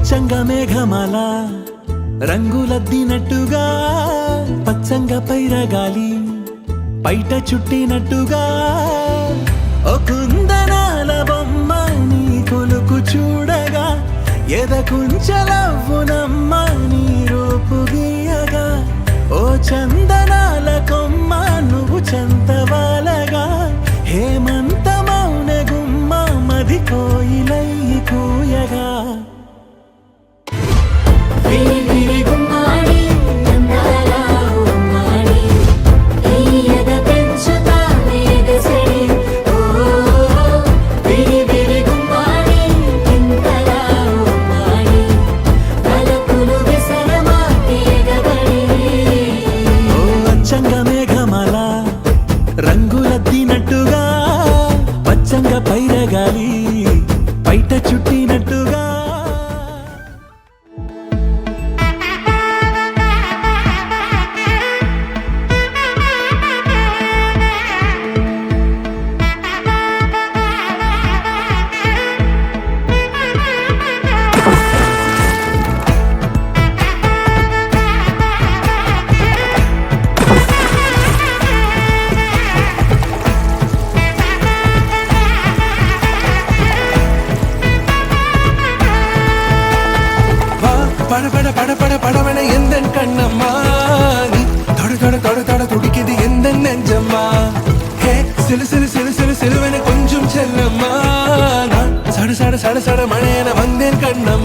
అచ్చంగా మేఘమాల రంగులద్దినట్టుగా పచ్చంగా పైరగాలి పైట చుట్టినట్టుగా ఓ కుందనాల బొమ్మ నీ కొలుకు చూడగా ఎదకుంచలవ్వునమ్మ నీ రూపు గీయగా ఓ చందనాల కొమ్మ నువ్వు చంతవాలగా హేమంత మౌన గుమ్మ మది కోయిలై కూయగా రంగులద్దినట్టుగా పచ్చంగా పైరగాలి పైట చుట్టినట్టుగా பட பட பட பட படவன எந்த கண்ணம்மா நீ தொட தொட தொட தொட துடிக்குது எந்த நெஞ்சம்மா ஹே சிலு சிலு சிலு சிலு சிலுவன கொஞ்சம் செல்லம்மா நான் சட சட சட சட மழையன வந்தேன் கண்ணம்மா